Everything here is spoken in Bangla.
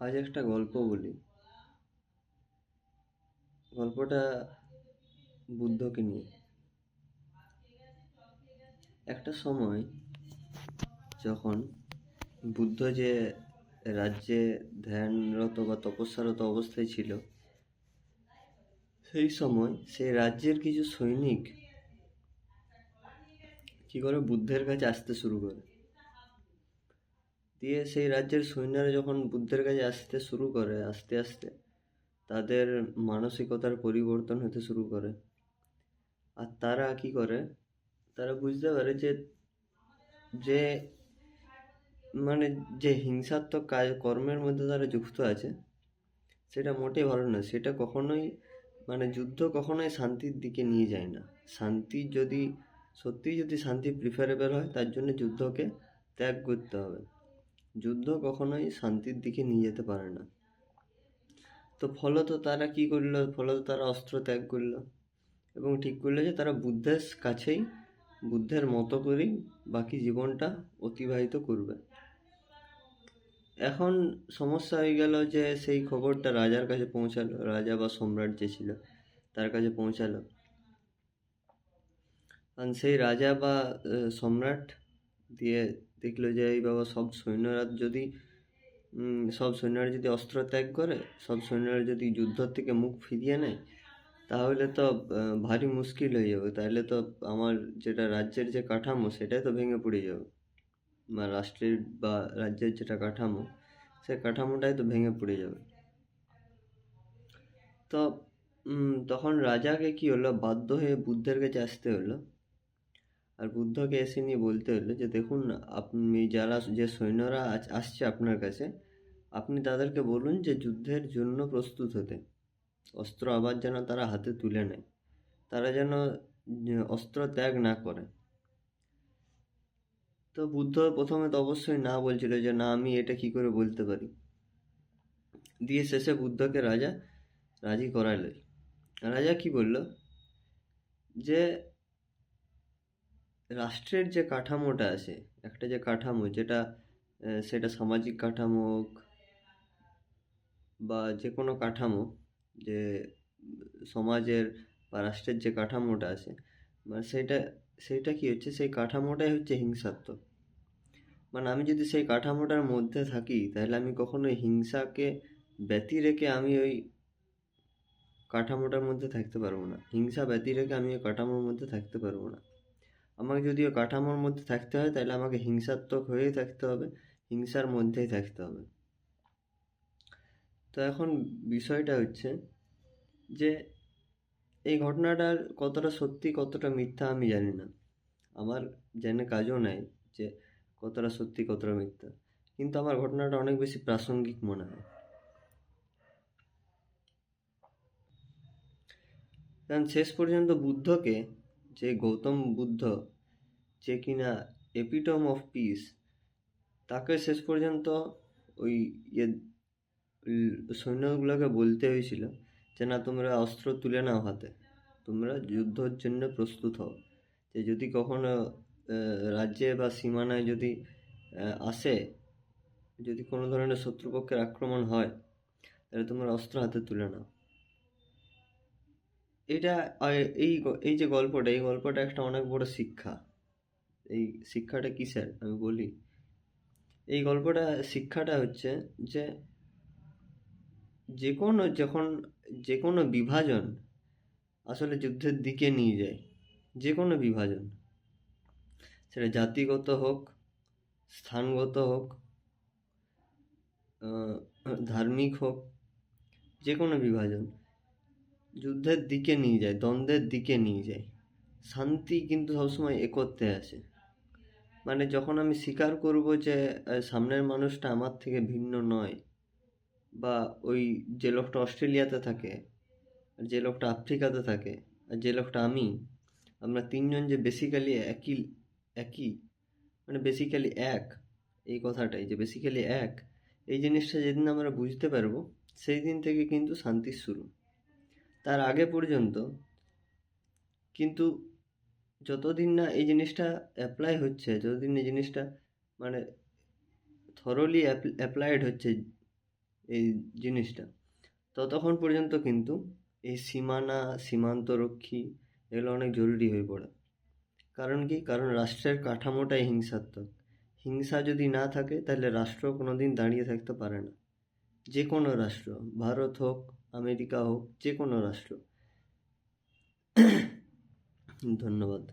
আজ একটা গল্প বলি। গল্পটা বুদ্ধকে নিয়ে। একটা সময় যখন বুদ্ধ যে রাজ্যে ধ্যানরত বা তপস্যারত অবস্থায় ছিল, সেই সময় সেই রাজ্যের কিছু সৈনিক কি করে বুদ্ধের কাছে আসতে শুরু করে। দিয়ে সেই রাজ্যের সৈন্যরা যখন বুদ্ধের কাছে আসতে শুরু করে, আস্তে আস্তে তাদের মানসিকতার পরিবর্তন হতে শুরু করে। আর তারা কি করে, তারা বুঝতে পারে যে যে মানে যে হিংসাত্মক কাজ কর্মের মধ্যে তারা যুক্ত আছে, সেটা মোটেই ভালো না। সেটা কখনোই যুদ্ধ কখনোই শান্তির দিকে নিয়ে যায় না। শান্তি যদি সত্যিই যদি শান্তি প্রিফারেবল হয়, তার জন্য যুদ্ধকে ত্যাগ করতে হবে। যুদ্ধ কখনোই শান্তির দিকে নিয়ে যেতে পারে না। তো ফলত তারা কি করলো, ফলত তারা অস্ত্র ত্যাগ করলো এবং ঠিক করলো যে তারা বুদ্ধের কাছেই, বুদ্ধের মতো করেই বাকি জীবনটা অতিবাহিত করবে। এখন সমস্যা হয়ে গেল যে সেই খবরটা রাজার কাছে পৌঁছালো, রাজা বা সম্রাট যে ছিল তার কাছে পৌঁছালো। কারণ সেই রাজা বা সম্রাট দিয়ে দেখলো যে এই বাবা সব সৈন্যরা যদি অস্ত্র ত্যাগ করে, সব সৈন্যরা যদি যুদ্ধ থেকে মুখ ফিরিয়ে নেয়, তাহলে তো ভারী মুশকিল হয়ে যাবে। তাহলে তো আমার যেটা রাজ্যের যে কাঠামো, সেটাই তো ভেঙে পড়ে যাবে। বা রাষ্ট্রের বা রাজ্যের যেটা কাঠামো, সে কাঠামোটাই তো ভেঙে পড়ে যাবে। তো তখন রাজাকে কি হলো, বাধ্য হয়ে বুদ্ধের কাছে আসতে হলো। আর বুদ্ধকে এসে নিয়ে বলতে হলো যে দেখুন, আপনি যে সৈন্যরা আসছে আপনার কাছে, আপনি তাদেরকে বলুন যে যুদ্ধের জন্য প্রস্তুত হতে, অস্ত্র আবার যেন তারা হাতে তুলে নেয়, তারা যেন অস্ত্র ত্যাগ না করে। তো বুদ্ধ প্রথমে তো অবশ্যই না বলছিল, যে না, আমি এটা কি করে বলতে পারি। দিয়ে শেষে বুদ্ধকে রাজা রাজি করাইল। রাজা কি বলল, যে রাষ্ট্রের যে কাঠামোটা আছে, একটা যে কাঠামো, যেটা সেটা সামাজিক কাঠামো হোক বা যে কোনো কাঠামো, যে সমাজের বা রাষ্ট্রের যে কাঠামোটা আছে, সেটা সেইটা কি হচ্ছে, সেই কাঠামোটাই হচ্ছে হিংসাত্মক। আমি যদি সেই কাঠামোটার মধ্যে থাকি, তাহলে আমি কখনোই হিংসাকে ব্যতি রেখে আমি ওই কাঠামোটার মধ্যে থাকতে পারবো না। হিংসা ব্যতি রেখে আমি ওই কাঠামোর মধ্যে থাকতে পারবো না। আমাকে যদি ওই কাঠামোর মধ্যে থাকতে হয়, তাহলে আমাকে হিংসাত্মক হয়েই থাকতে হবে, হিংসার মধ্যেই থাকতে হবে। তো এখন বিষয়টা হচ্ছে যে এই ঘটনাটার কতটা সত্যি কতটা মিথ্যা আমি জানি না, আমার জেনে কাজও নাই যে কতটা সত্যি কতটা মিথ্যা, কিন্তু আমার ঘটনাটা অনেক বেশি প্রাসঙ্গিক মনে হয়। কারণ শেষ পর্যন্ত বুদ্ধকে, যে গৌতম বুদ্ধ, যে কিনা এপিটম অফ পিস, তাকে শেষ পর্যন্ত ওই ইয়ে সৈন্যগুলোকে বলতে হয়েছিল যে না, তোমরা অস্ত্র তুলে নাও হাতে, তোমরা যুদ্ধের জন্য প্রস্তুত হও। যে যদি কখনো রাজ্যে বা সীমানায় যদি আসে, যদি কোনো ধরনের শত্রুপক্ষের আক্রমণ হয়, তাহলে তোমরা অস্ত্র হাতে তুলে নাও। এটা এই যে গল্পটা, এই গল্পটা একটা অনেক বড় শিক্ষা। এই শিক্ষাটা কিসের আমি বলি। এই শিক্ষাটা হচ্ছে যে যে কোনো বিভাজন আসলে যুদ্ধের দিকে নিয়ে যায়। যে কোনো বিভাজন, সেটা জাতিগত হোক, স্থানগত হোক, ধার্মিক হোক, যে কোনো বিভাজন যুদ্ধের দিকে নিয়ে যায়, দ্বন্দ্বের দিকে নিয়ে যায়। শান্তি কিন্তু সবসময় একত্রে আসে। যখন আমি স্বীকার করব যে সামনের মানুষটা আমার থেকে ভিন্ন নয়, বা ওই যে লোকটা অস্ট্রেলিয়াতে থাকে, আর যে লোকটা আফ্রিকাতে থাকে, আর যে লোকটা আমরা তিনজন যে বেসিক্যালি একই একই বেসিক্যালি এক, এই কথাটাই যে বেসিক্যালি এক, এই জিনিসটা যেদিন আমরা বুঝতে পারবো, সেই দিন থেকে কিন্তু শান্তির শুরু। তার আগে পর্যন্ত কিন্তু যতদিন না এই জিনিসটা অ্যাপ্লাই হচ্ছে, যতদিন এই জিনিসটা মানে থরলি অ্যাপ্লাইড হচ্ছে এই জিনিসটা, ততক্ষণ পর্যন্ত কিন্তু এই সীমানা, সীমান্তরক্ষী এগুলো অনেক জরুরি হয়ে পড়ে। কারণ কি? কারণ রাষ্ট্রের কাঠামোটাই হিংসাত্মক। হিংসা যদি না থাকে তাহলে রাষ্ট্র কোনোদিন দাঁড়িয়ে থাকতে পারে না। যে কোনো রাষ্ট্র, ভারত হোক, আমেরিকা হোক, যে কোনো রাষ্ট্র। ধন্যবাদ।